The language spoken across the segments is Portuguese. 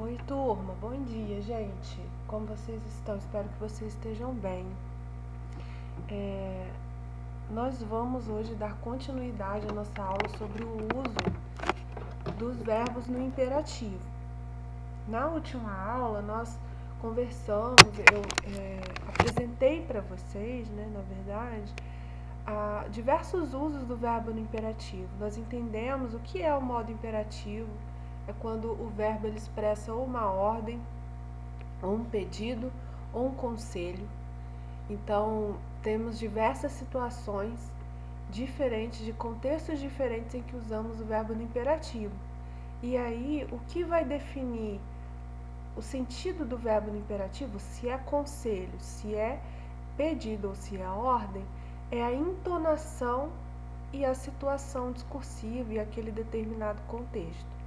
Oi, turma, bom dia, gente. Como vocês estão? Espero que vocês estejam bem. Nós vamos hoje dar continuidade à nossa aula sobre o uso dos verbos no imperativo. Na última aula, nós conversamos, eu apresentei para vocês, na verdade, diversos usos do verbo no imperativo. Nós entendemos o que é o modo imperativo. É quando o verbo ele expressa ou uma ordem, ou um pedido, ou um conselho. Então, temos diversas situações diferentes, de contextos diferentes em que usamos o verbo no imperativo. E aí, o que vai definir o sentido do verbo no imperativo, se é conselho, se é pedido ou se é ordem, é a entonação e a situação discursiva e aquele determinado contexto.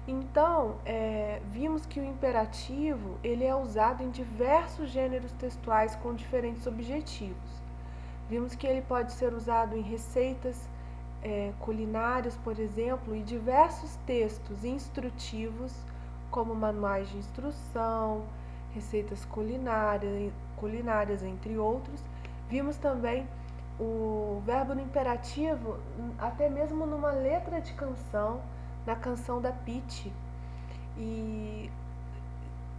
Então, vimos que o imperativo ele é usado em diversos gêneros textuais com diferentes objetivos. Vimos que ele pode ser usado em receitas culinárias, por exemplo, e diversos textos instrutivos, como manuais de instrução, receitas culinárias, entre outros. Vimos também o verbo no imperativo, até mesmo numa letra de canção, na canção da Pitty, e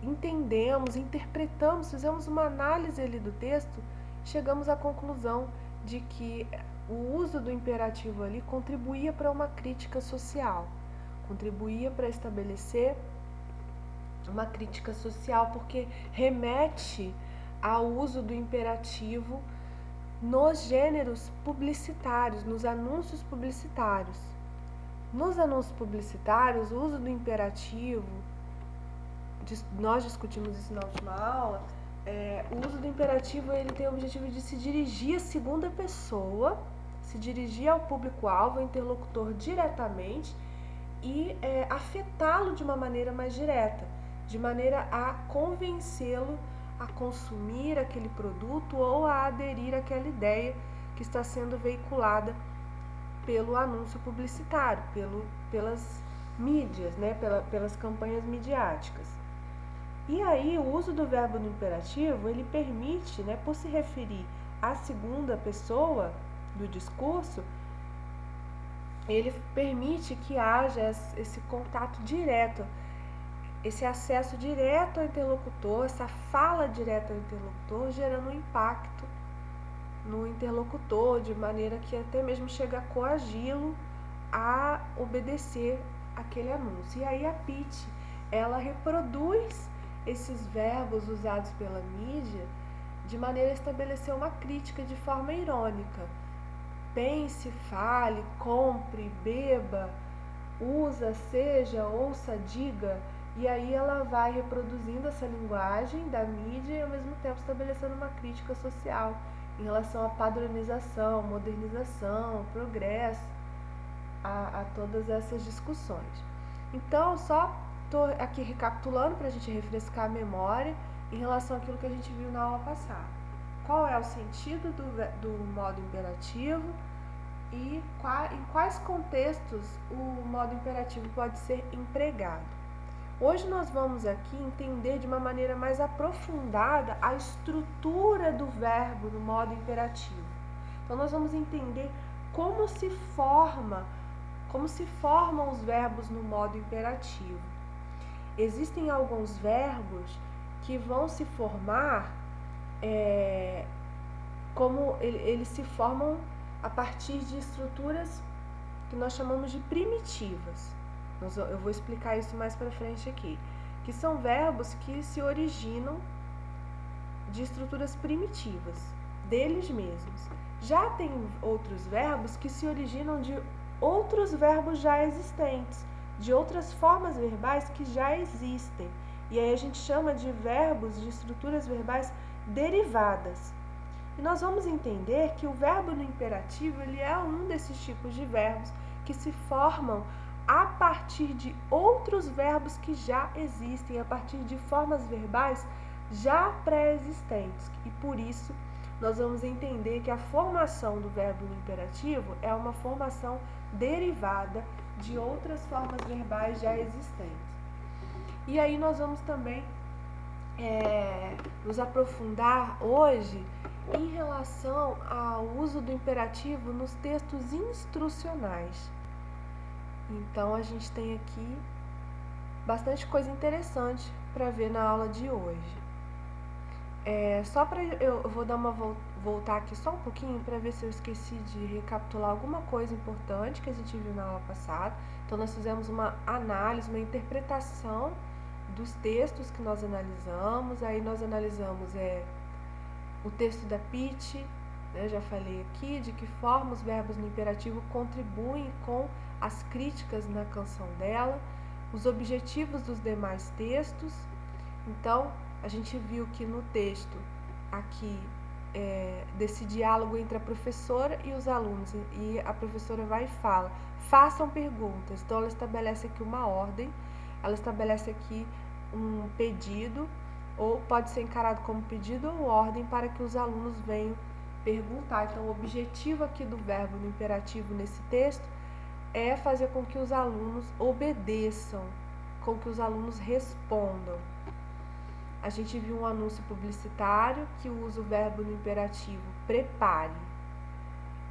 entendemos, interpretamos, fizemos uma análise ali do texto, chegamos à conclusão de que o uso do imperativo ali contribuía para uma crítica social, contribuía para estabelecer uma crítica social, porque remete ao uso do imperativo nos gêneros publicitários, nos anúncios publicitários. Nos anúncios publicitários, o uso do imperativo, nós discutimos isso na última aula, o uso do imperativo ele tem o objetivo de se dirigir à segunda pessoa, se dirigir ao público-alvo, ao interlocutor diretamente e afetá-lo de uma maneira mais direta, de maneira a convencê-lo a consumir aquele produto ou a aderir àquela ideia que está sendo veiculada pelo anúncio publicitário, pelas mídias, pelas campanhas midiáticas. E aí o uso do verbo no imperativo, ele permite, por se referir à segunda pessoa do discurso, ele permite que haja esse contato direto, esse acesso direto ao interlocutor, essa fala direta ao interlocutor, gerando um impacto no interlocutor, de maneira que até mesmo chega a coagi-lo a obedecer aquele anúncio. E aí a Pitty, ela reproduz esses verbos usados pela mídia de maneira a estabelecer uma crítica de forma irônica. Pense, fale, compre, beba, usa, seja, ouça, diga. E aí ela vai reproduzindo essa linguagem da mídia e ao mesmo tempo estabelecendo uma crítica social em relação à padronização, modernização, progresso, a todas essas discussões. Então, só estou aqui recapitulando para a gente refrescar a memória em relação àquilo que a gente viu na aula passada. Qual é o sentido do modo imperativo e em quais contextos o modo imperativo pode ser empregado. Hoje nós vamos aqui entender de uma maneira mais aprofundada a estrutura do verbo no modo imperativo. Então nós vamos entender como se formam os verbos no modo imperativo. Existem alguns verbos que vão se formar como eles se formam a partir de estruturas que nós chamamos de primitivas. Eu vou explicar isso mais para frente aqui, que são verbos que se originam de estruturas primitivas, deles mesmos. Já tem outros verbos que se originam de outros verbos já existentes, de outras formas verbais que já existem. E aí a gente chama de verbos de estruturas verbais derivadas. E nós vamos entender que o verbo no imperativo ele é um desses tipos de verbos que se formam a partir de outros verbos que já existem, a partir de formas verbais já pré-existentes. E por isso, nós vamos entender que a formação do verbo no imperativo é uma formação derivada de outras formas verbais já existentes. E aí nós vamos também nos aprofundar hoje em relação ao uso do imperativo nos textos instrucionais. Então a gente tem aqui bastante coisa interessante para ver na aula de hoje. Eu vou dar voltar aqui só um pouquinho para ver se eu esqueci de recapitular alguma coisa importante que a gente viu na aula passada. Então nós fizemos uma análise, uma interpretação dos textos que nós analisamos. Aí nós analisamos o texto da Pitt, né, já falei aqui, de que forma os verbos no imperativo contribuem com as críticas na canção dela, os objetivos dos demais textos. Então, a gente viu que no texto aqui desse diálogo entre a professora e os alunos, e a professora vai e fala, façam perguntas. Então ela estabelece aqui uma ordem, ela estabelece aqui um pedido, ou pode ser encarado como pedido ou ordem para que os alunos venham perguntar. Então o objetivo aqui do verbo no imperativo nesse texto é fazer com que os alunos obedeçam, com que os alunos respondam. A gente viu um anúncio publicitário que usa o verbo no imperativo prepare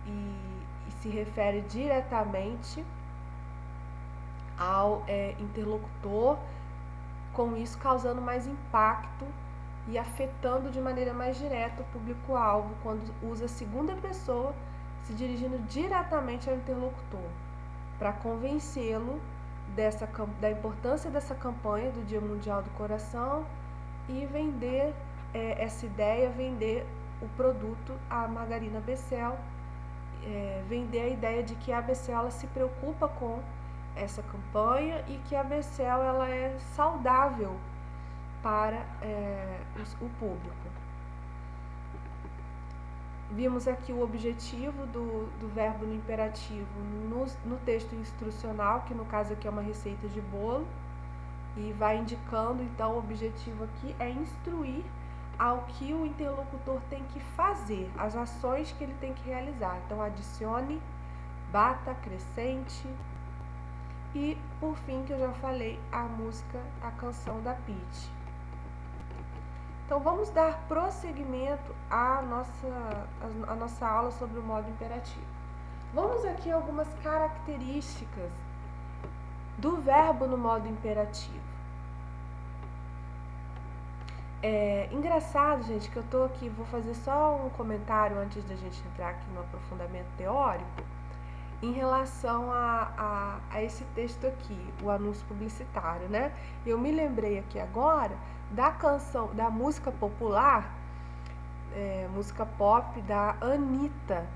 e se refere diretamente ao interlocutor, com isso causando mais impacto e afetando de maneira mais direta o público-alvo quando usa a segunda pessoa se dirigindo diretamente ao interlocutor, para convencê-lo da importância dessa campanha do Dia Mundial do Coração e vender essa ideia, vender o produto à margarina Becel, vender a ideia de que a Becel ela se preocupa com essa campanha e que a Becel ela é saudável para o público. Vimos aqui o objetivo do verbo no imperativo no texto instrucional, que no caso aqui é uma receita de bolo, e vai indicando, então, o objetivo aqui é instruir ao que o interlocutor tem que fazer, as ações que ele tem que realizar. Então, adicione, bata, acrescente. E, por fim, que eu já falei, a canção da Pitt. Então, vamos dar prosseguimento à nossa aula sobre o modo imperativo. Vamos aqui a algumas características do verbo no modo imperativo. Engraçado, gente, que eu tô aqui, vou fazer só um comentário antes da gente entrar aqui no aprofundamento teórico, em relação a esse texto aqui, o anúncio publicitário, né? Eu me lembrei aqui agora da canção, da música popular, música pop da Anitta,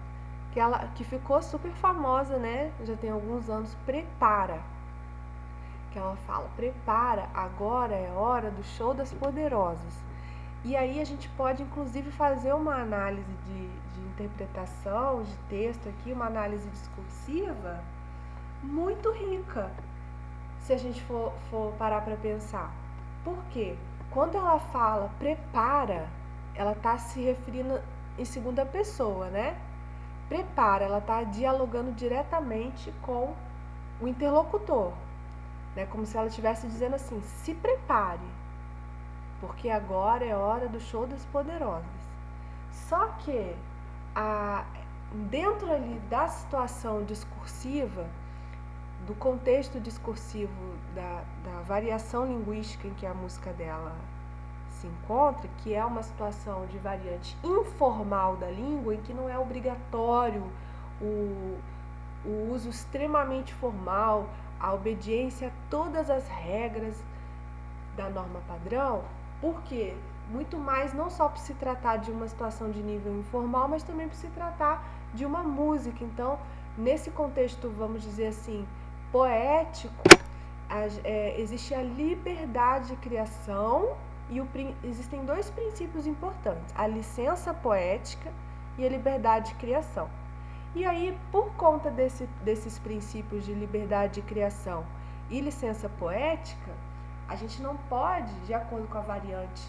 que ficou super famosa, né? Já tem alguns anos, Prepara. Que ela fala, prepara, agora é hora do show das poderosas. E aí a gente pode, inclusive, fazer uma análise de interpretação, de texto aqui, uma análise discursiva muito rica, se a gente for parar para pensar. Por quê? Quando ela fala prepara, ela está se referindo em segunda pessoa, né? Prepara, ela está dialogando diretamente com o interlocutor. Como se ela estivesse dizendo assim, se prepare, porque agora é hora do show das poderosas. Só que dentro ali da situação discursiva, do contexto discursivo, da variação linguística em que a música dela se encontra, que é uma situação de variante informal da língua, em que não é obrigatório o uso extremamente formal, a obediência a todas as regras da norma padrão, porque muito mais não só por se tratar de uma situação de nível informal, mas também por se tratar de uma música. Então, nesse contexto, vamos dizer assim, poético, existe a liberdade de criação e existem dois princípios importantes, a licença poética e a liberdade de criação. E aí, por conta desses princípios de liberdade de criação e licença poética, a gente não pode, de acordo com a variante,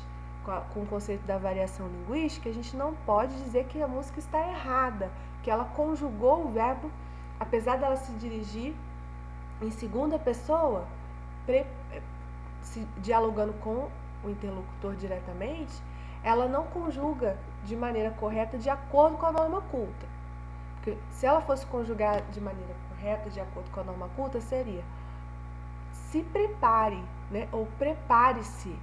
com o conceito da variação linguística, a gente não pode dizer que a música está errada, que ela conjugou o verbo, apesar dela se dirigir em segunda pessoa, se dialogando com o interlocutor diretamente, ela não conjuga de maneira correta de acordo com a norma culta. Porque se ela fosse conjugar de maneira correta, de acordo com a norma culta, seria se prepare, né? Ou prepare-se.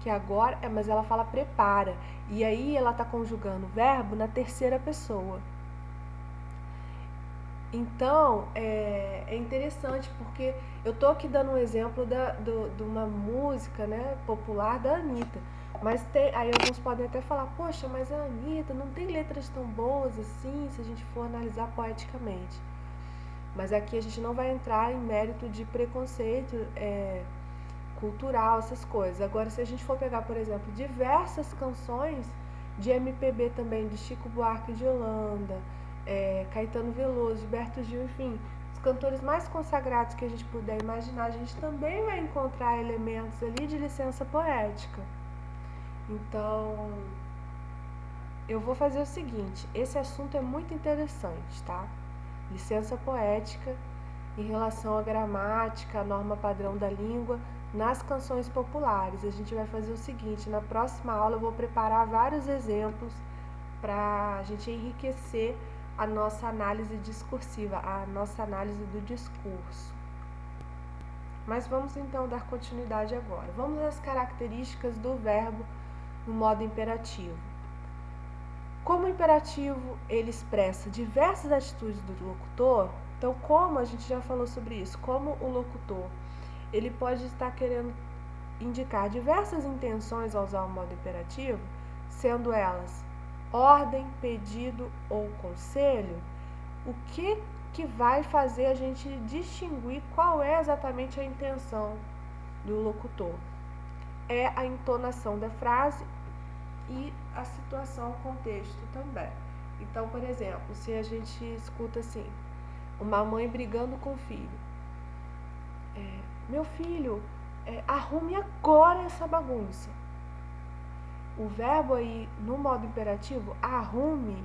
Que agora, mas ela fala prepara. E aí ela está conjugando o verbo na terceira pessoa. Então, é interessante porque eu tô aqui dando um exemplo de uma música, né, popular da Anitta. Mas aí alguns podem até falar, poxa, mas a Anitta não tem letras tão boas assim, se a gente for analisar poeticamente. Mas aqui a gente não vai entrar em mérito de preconceito cultural, essas coisas. Agora, se a gente for pegar, por exemplo, diversas canções de MPB também, de Chico Buarque de Holanda, Caetano Veloso, Gilberto Gil, enfim, os cantores mais consagrados que a gente puder imaginar, a gente também vai encontrar elementos ali de licença poética. Então, eu vou fazer o seguinte, esse assunto é muito interessante, tá? Licença poética em relação à gramática, à norma padrão da língua, nas canções populares. A gente vai fazer o seguinte, na próxima aula eu vou preparar vários exemplos para a gente enriquecer a nossa análise discursiva, a nossa análise do discurso. Mas vamos então dar continuidade agora. Vamos às características do verbo no modo imperativo. Como o imperativo ele expressa diversas atitudes do locutor, então como a gente já falou sobre isso, como o locutor ele pode estar querendo indicar diversas intenções ao usar o modo imperativo, sendo elas ordem, pedido ou conselho, o que vai fazer a gente distinguir qual é exatamente a intenção do locutor? É a entonação da frase e a situação, o contexto também. Então, por exemplo, se a gente escuta assim, uma mãe brigando com o filho, meu filho, arrume agora essa bagunça. O verbo aí, no modo imperativo, arrume,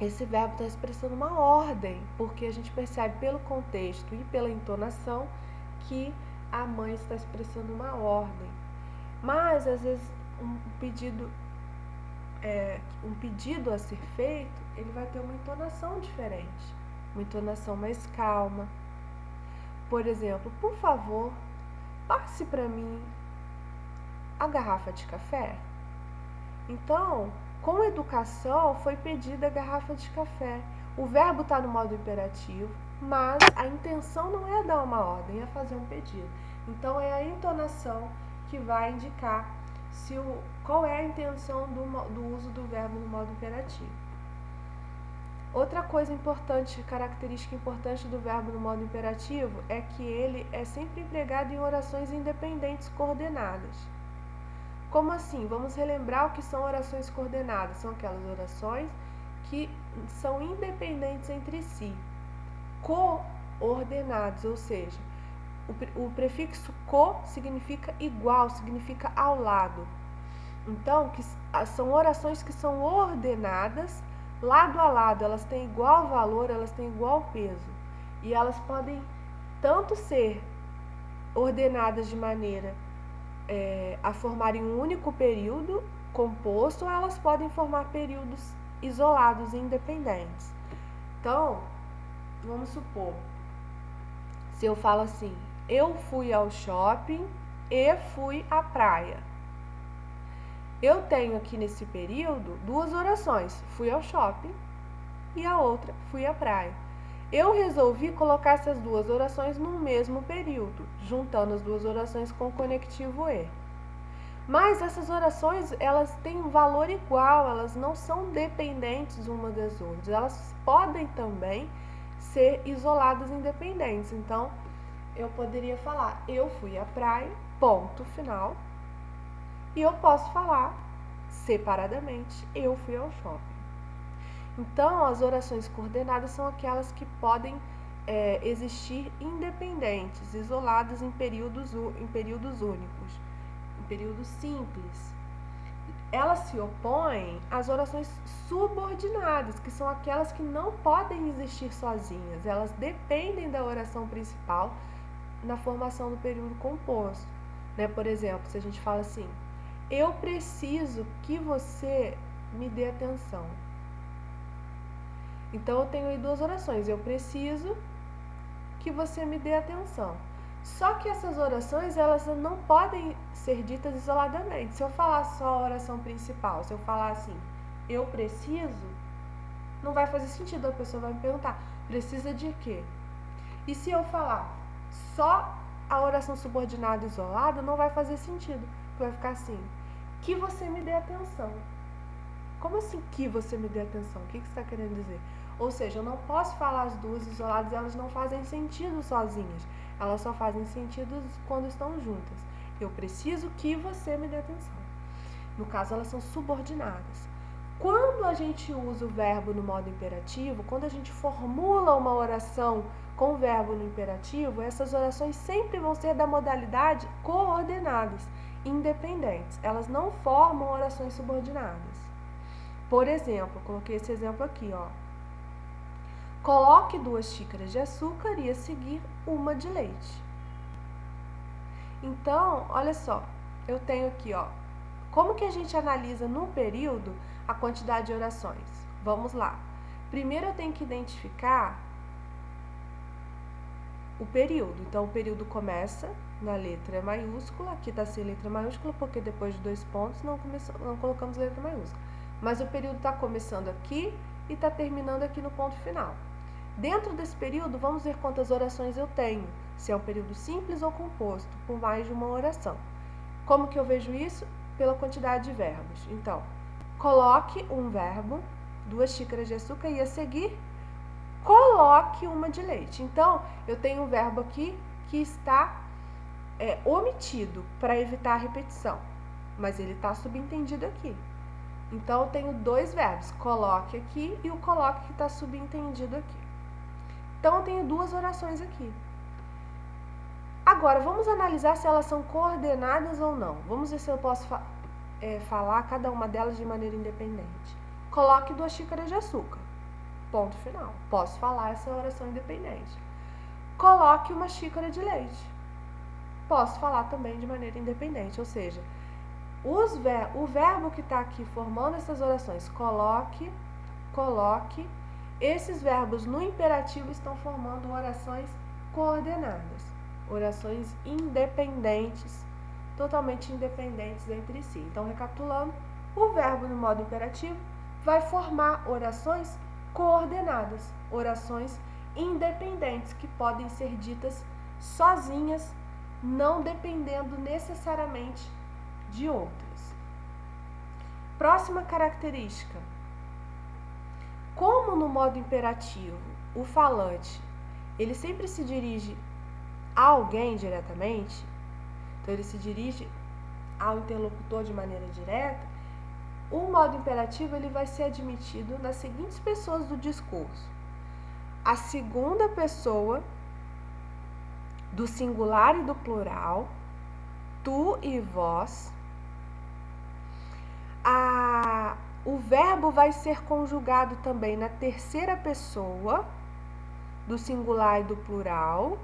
esse verbo está expressando uma ordem, porque a gente percebe pelo contexto e pela entonação que a mãe está expressando uma ordem. Mas, às vezes, um pedido a ser feito, ele vai ter uma entonação diferente, uma entonação mais calma. Por exemplo, por favor, passe para mim a garrafa de café. Então, com educação, foi pedida a garrafa de café. O verbo está no modo imperativo, mas a intenção não é dar uma ordem, é fazer um pedido. Então, é a entonação que vai indicar qual é a intenção do uso do verbo no modo imperativo. Outra coisa importante, característica importante do verbo no modo imperativo é que ele é sempre empregado em orações independentes coordenadas. Como assim? Vamos relembrar o que são orações coordenadas. São aquelas orações que são independentes entre si, coordenadas, ou seja, o prefixo co significa igual, significa ao lado. Então, são orações que são ordenadas lado a lado, elas têm igual valor, elas têm igual peso. E elas podem tanto ser ordenadas de maneira a formarem um único período composto, ou elas podem formar períodos isolados e independentes. Então, vamos supor, se eu falo assim, eu fui ao shopping e fui à praia. Eu tenho aqui nesse período duas orações, fui ao shopping e a outra, fui à praia. Eu resolvi colocar essas duas orações no mesmo período, juntando as duas orações com o conectivo e. Mas essas orações, elas têm um valor igual, elas não são dependentes uma das outras. Elas podem também ser isoladas e independentes. Então, eu poderia falar, eu fui à praia, ponto final. E eu posso falar separadamente, eu fui ao shopping. Então, as orações coordenadas são aquelas que podem existir independentes, isoladas em períodos únicos, em períodos simples. Elas se opõem às orações subordinadas, que são aquelas que não podem existir sozinhas. Elas dependem da oração principal na formação do período composto, né? Por exemplo, se a gente fala assim, eu preciso que você me dê atenção. Então, eu tenho aí duas orações. Eu preciso que você me dê atenção. Só que essas orações, elas não podem ser ditas isoladamente. Se eu falar só a oração principal, se eu falar assim, eu preciso, não vai fazer sentido. A pessoa vai me perguntar, precisa de quê? E se eu falar só a oração subordinada isolada, não vai fazer sentido. Vai ficar assim, que você me dê atenção. Como assim que você me dê atenção? O que você está querendo dizer? Ou seja, eu não posso falar as duas isoladas, elas não fazem sentido sozinhas. Elas só fazem sentido quando estão juntas. Eu preciso que você me dê atenção. No caso, elas são subordinadas. Quando a gente usa o verbo no modo imperativo, quando a gente formula uma oração com o verbo no imperativo, essas orações sempre vão ser da modalidade coordenadas, independentes. Elas não formam orações subordinadas. Por exemplo, coloquei esse exemplo aqui, ó. Coloque 2 xícaras de açúcar e a seguir 1 de leite. Então, olha só, eu tenho aqui, ó, como que a gente analisa no período a quantidade de orações? Vamos lá. Primeiro eu tenho que identificar o período. Então, o período começa na letra maiúscula, aqui está sem letra maiúscula, porque depois de 2 pontos não colocamos letra maiúscula. Mas o período está começando aqui e está terminando aqui no ponto final. Dentro desse período, vamos ver quantas orações eu tenho, se é um período simples ou composto, por mais de uma oração. Como que eu vejo isso? Pela quantidade de verbos. Então, coloque um verbo, 2 xícaras de açúcar e a seguir, coloque 1 de leite. Então, eu tenho um verbo aqui que está omitido para evitar a repetição, mas ele está subentendido aqui. Então, eu tenho 2 verbos, coloque aqui e o coloque que está subentendido aqui. Então, eu tenho 2 orações aqui. Agora, vamos analisar se elas são coordenadas ou não. Vamos ver se eu posso falar cada uma delas de maneira independente. Coloque 2 xícaras de açúcar. Ponto final. Posso falar essa oração independente. Coloque 1 xícara de leite. Posso falar também de maneira independente, ou seja, o verbo que está aqui formando essas orações, coloque, coloque, esses verbos no imperativo estão formando orações coordenadas, orações independentes, totalmente independentes entre si. Então, recapitulando, o verbo no modo imperativo vai formar orações coordenadas, orações independentes que podem ser ditas sozinhas, não dependendo necessariamente de outras. Próxima característica. Como no modo imperativo o falante ele sempre se dirige a alguém diretamente, então ele se dirige ao interlocutor de maneira direta, o modo imperativo ele vai ser admitido nas seguintes pessoas do discurso: a segunda pessoa do singular e do plural, tu e vós. O verbo vai ser conjugado também na terceira pessoa do singular e do plural,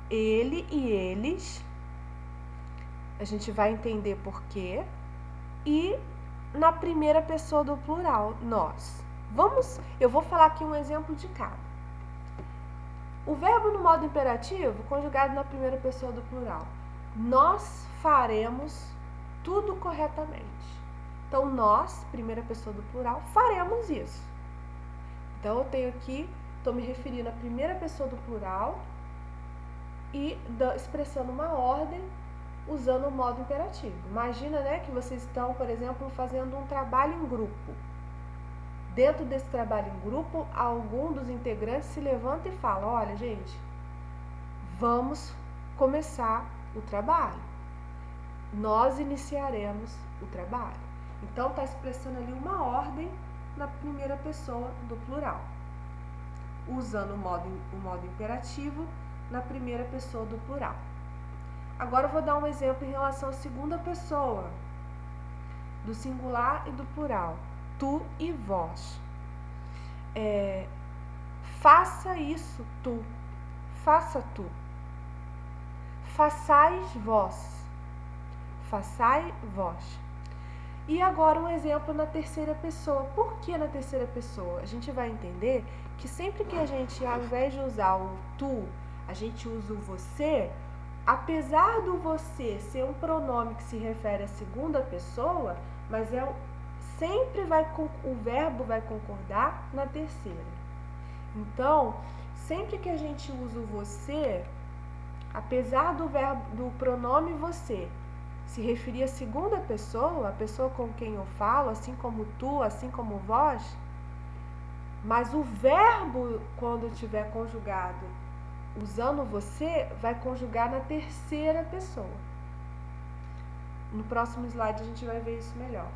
ele e eles. A gente vai entender por quê. E na primeira pessoa do plural, nós. Eu vou falar aqui um exemplo de cada. O verbo no modo imperativo, conjugado na primeira pessoa do plural. Nós faremos tudo corretamente. Então, nós, primeira pessoa do plural, faremos isso. Então, eu tenho aqui, estou me referindo à primeira pessoa do plural e expressando uma ordem usando o modo imperativo. Imagina, né, que vocês estão, por exemplo, fazendo um trabalho em grupo. Dentro desse trabalho em grupo, algum dos integrantes se levanta e fala: olha, gente, vamos começar o trabalho. Nós iniciaremos o trabalho. Então, está expressando ali uma ordem na primeira pessoa do plural, usando o modo imperativo na primeira pessoa do plural. Agora, eu vou dar um exemplo em relação à segunda pessoa, do singular e do plural, tu e vós. Faça isso tu, faça tu. façais vós. Façai vós. E agora um exemplo na terceira pessoa. Por que na terceira pessoa? A gente vai entender que sempre que a gente, ao invés de usar o tu, a gente usa o você, apesar do você ser um pronome que se refere à segunda pessoa, mas sempre o verbo vai concordar na terceira. Então, sempre que a gente usa o você, apesar do pronome você se referir à segunda pessoa, a pessoa com quem eu falo, assim como tu, assim como vós, mas o verbo, quando estiver conjugado usando você, vai conjugar na terceira pessoa. No próximo slide a gente vai ver isso melhor.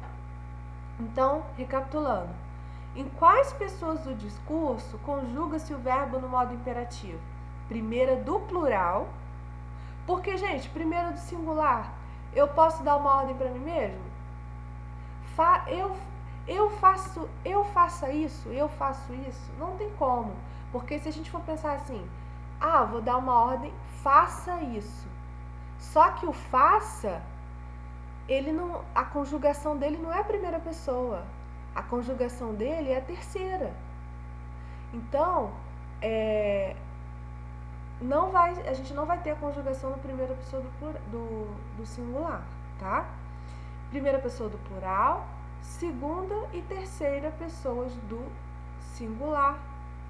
Então, recapitulando, em quais pessoas do discurso conjuga-se o verbo no modo imperativo? Primeira do plural, porque, gente, primeira do singular, eu posso dar uma ordem para mim mesmo? Eu faço isso? Não tem como, porque se a gente for pensar assim, vou dar uma ordem, faça isso. Só que o faça, a conjugação dele não é a primeira pessoa. A conjugação dele é a terceira. Então, a gente não vai ter a conjugação na primeira pessoa do singular, tá? Primeira pessoa do plural, segunda e terceira pessoas do singular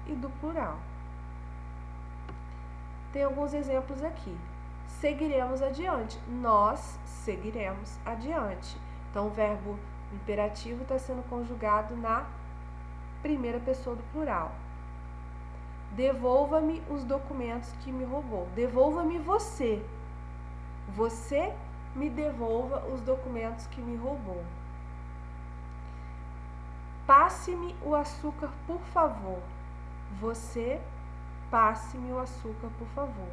e do plural. Tem alguns exemplos aqui. Seguiremos adiante. Nós seguiremos adiante. Então, o verbo imperativo está sendo conjugado na primeira pessoa do plural. Devolva-me os documentos que me roubou. Devolva-me você. Você me devolva os documentos que me roubou. Passe-me o açúcar, por favor. Você passe-me o açúcar, por favor.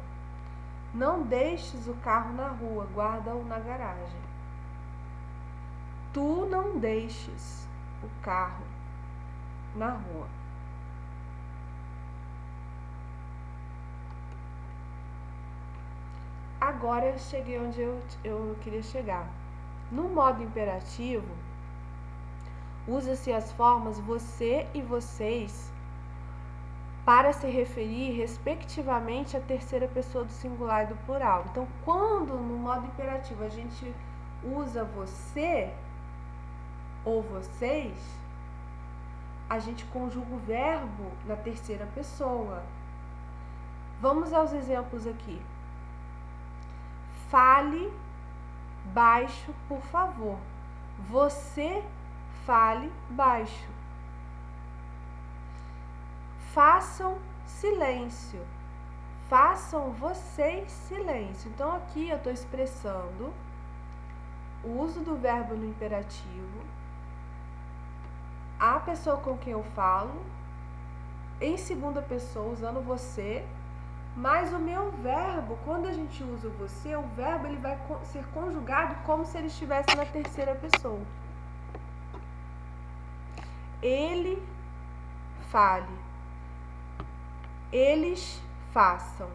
Não deixes o carro na rua, guarda-o na garagem. Tu não deixes o carro na rua. Agora eu cheguei onde eu queria chegar. No modo imperativo, usa-se as formas você e vocês para se referir respectivamente à terceira pessoa do singular e do plural. Então, quando no modo imperativo a gente usa você ou vocês, a gente conjuga o verbo na terceira pessoa. Vamos aos exemplos aqui. Fale baixo, por favor. Você fale baixo. Façam silêncio. Façam vocês silêncio. Então, aqui eu estou expressando o uso do verbo no imperativo, a pessoa com quem eu falo, em segunda pessoa, usando você, mas o meu verbo, quando a gente usa o você, o verbo ele vai ser conjugado como se ele estivesse na terceira pessoa. Ele fale. Eles façam.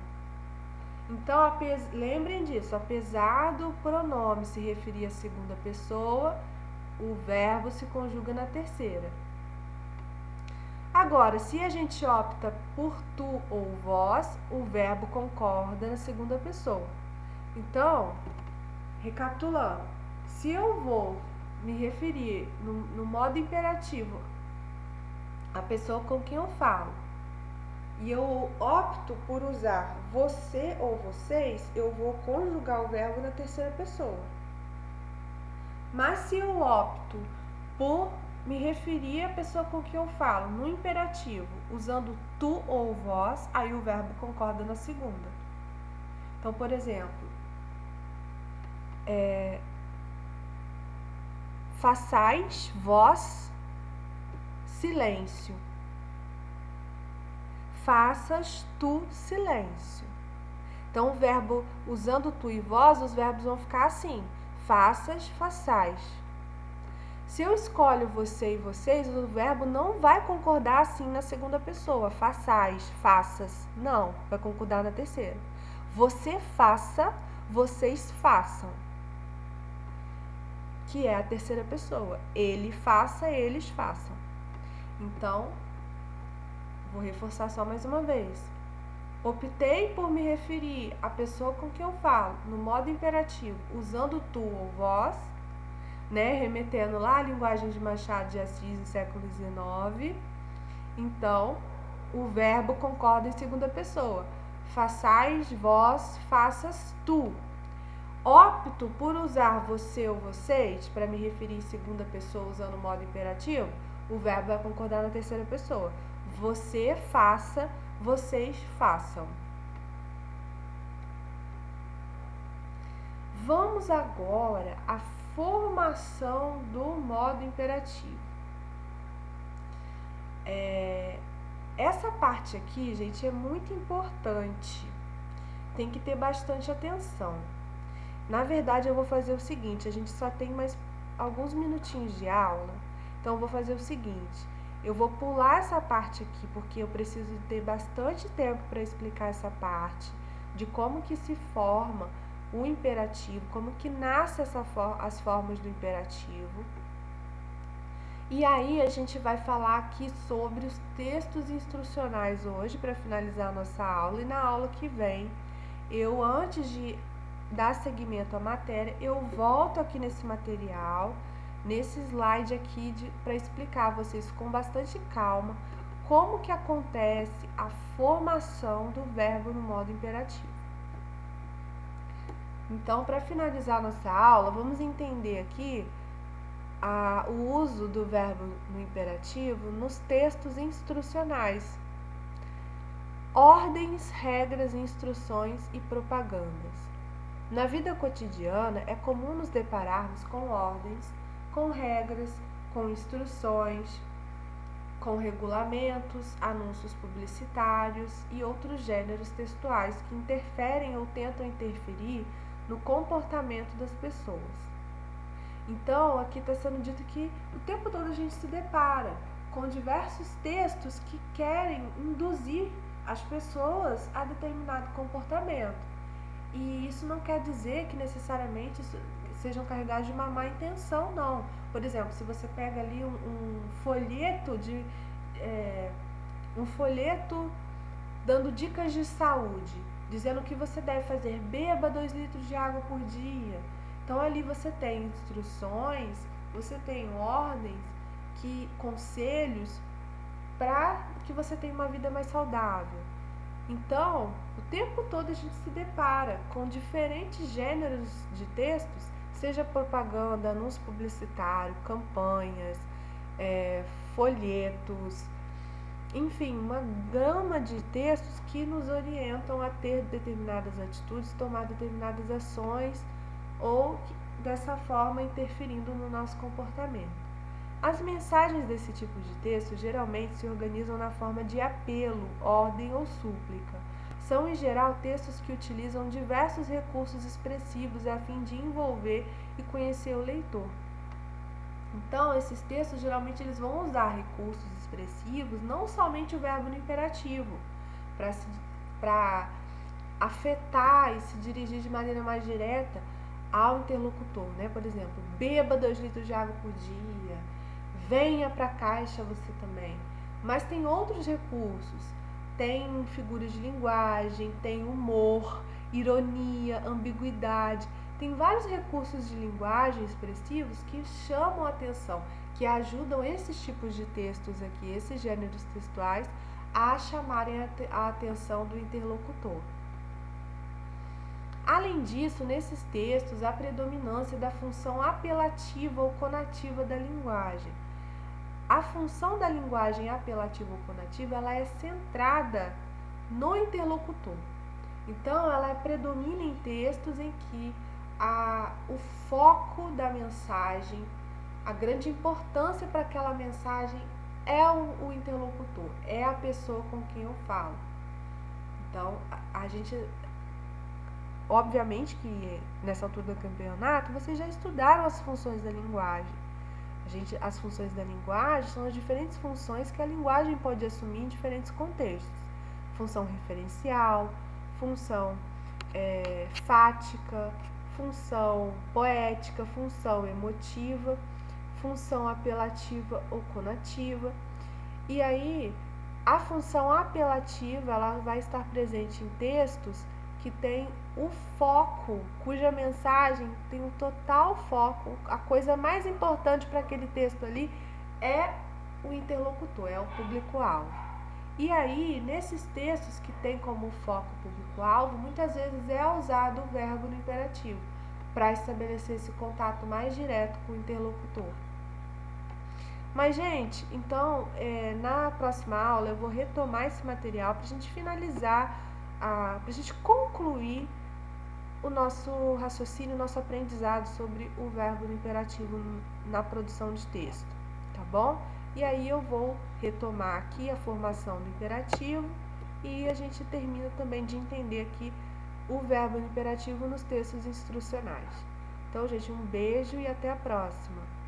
Então, lembrem disso, apesar do pronome se referir à segunda pessoa, o verbo se conjuga na terceira. Agora, se a gente opta por tu ou vós, o verbo concorda na segunda pessoa. Então, recapitulando, se eu vou me referir no modo imperativo à pessoa com quem eu falo, e eu opto por usar você ou vocês, eu vou conjugar o verbo na terceira pessoa. Mas se eu opto por me referir à pessoa com quem eu falo no imperativo, usando tu ou vós, aí o verbo concorda na segunda. Então, por exemplo, façais vós silêncio. Faças tu silêncio. Então, o verbo, usando tu e vós, os verbos vão ficar assim. Faças, façais. Se eu escolho você e vocês, o verbo não vai concordar assim na segunda pessoa. Façais, faças. Não, vai concordar na terceira. Você faça, vocês façam, que é a terceira pessoa. Ele faça, eles façam. Então, vou reforçar só mais uma vez. Optei por me referir à pessoa com quem eu falo no modo imperativo, usando tu ou vós, né, remetendo lá à linguagem de Machado de Assis do século XIX. Então, o verbo concorda em segunda pessoa. Façais, vós, faças, tu. Opto por usar você ou vocês para me referir em segunda pessoa usando o modo imperativo, o verbo vai concordar na terceira pessoa. Você faça, vocês façam. Vamos agora à formação do modo imperativo. Essa parte aqui, gente, é muito importante. Tem que ter bastante atenção. Na verdade, eu vou fazer o seguinte, a gente só tem mais alguns minutinhos de aula, então eu vou fazer o seguinte, eu vou pular essa parte aqui, porque eu preciso ter bastante tempo para explicar essa parte, de como que se forma o imperativo, como que nasce as formas do imperativo. E aí a gente vai falar aqui sobre os textos instrucionais hoje, para finalizar a nossa aula, e na aula que vem, antes de dar seguimento à matéria, eu volto aqui nesse material, nesse slide aqui, para explicar a vocês com bastante calma como que acontece a formação do verbo no modo imperativo. Então, para finalizar nossa aula, vamos entender aqui o uso do verbo no imperativo nos textos instrucionais. Ordens, regras, instruções e propagandas. Na vida cotidiana, é comum nos depararmos com ordens, com regras, com instruções, com regulamentos, anúncios publicitários e outros gêneros textuais que interferem ou tentam interferir no comportamento das pessoas. Então, aqui está sendo dito que o tempo todo a gente se depara com diversos textos que querem induzir as pessoas a determinado comportamento. E isso não quer dizer que necessariamente sejam carregados de uma má intenção, não. Por exemplo, se você pega ali um folheto dando dicas de saúde, dizendo que você deve fazer, beba 2 litros de água por dia. Então ali você tem instruções, você tem ordens, conselhos para que você tenha uma vida mais saudável. Então, o tempo todo a gente se depara com diferentes gêneros de textos, seja propaganda, anúncio publicitário, campanhas, folhetos, enfim, uma gama de textos que nos orientam a ter determinadas atitudes, tomar determinadas ações ou dessa forma interferindo no nosso comportamento. As mensagens desse tipo de texto geralmente se organizam na forma de apelo, ordem ou súplica. São, em geral, textos que utilizam diversos recursos expressivos a fim de envolver e conhecer o leitor. Então, esses textos, geralmente, eles vão usar recursos expressivos, não somente o verbo no imperativo, para afetar e se dirigir de maneira mais direta ao interlocutor, né? Por exemplo, beba 2 litros de água por dia, venha para a caixa você também. Mas tem outros recursos, tem figuras de linguagem, tem humor, ironia, ambiguidade. Tem vários recursos de linguagem expressivos que chamam a atenção, que ajudam esses tipos de textos aqui, esses gêneros textuais, a chamarem a atenção do interlocutor. Além disso, nesses textos, há predominância da função apelativa ou conativa da linguagem. A função da linguagem apelativa ou conativa, ela é centrada no interlocutor. Então, ela predomina em textos em que o foco da mensagem, a grande importância para aquela mensagem é o interlocutor, é a pessoa com quem eu falo. Então, a gente, obviamente que nessa altura do campeonato, vocês já estudaram as funções da linguagem. As funções da linguagem são as diferentes funções que a linguagem pode assumir em diferentes contextos. Função referencial, função fática, função poética, função emotiva, função apelativa ou conativa. E aí, a função apelativa, ela vai estar presente em textos que tem o foco, cuja mensagem tem um total foco, a coisa mais importante para aquele texto ali é o interlocutor, é o público-alvo. E aí, nesses textos que tem como foco o público-alvo, muitas vezes é usado o verbo no imperativo para estabelecer esse contato mais direto com o interlocutor. Mas, gente, então, na próxima aula eu vou retomar esse material para a gente finalizar, para a gente concluir o nosso raciocínio, o nosso aprendizado sobre o verbo no imperativo na produção de texto, tá bom? E aí eu vou retomar aqui a formação do imperativo e a gente termina também de entender aqui o verbo no imperativo nos textos instrucionais. Então, gente, um beijo e até a próxima!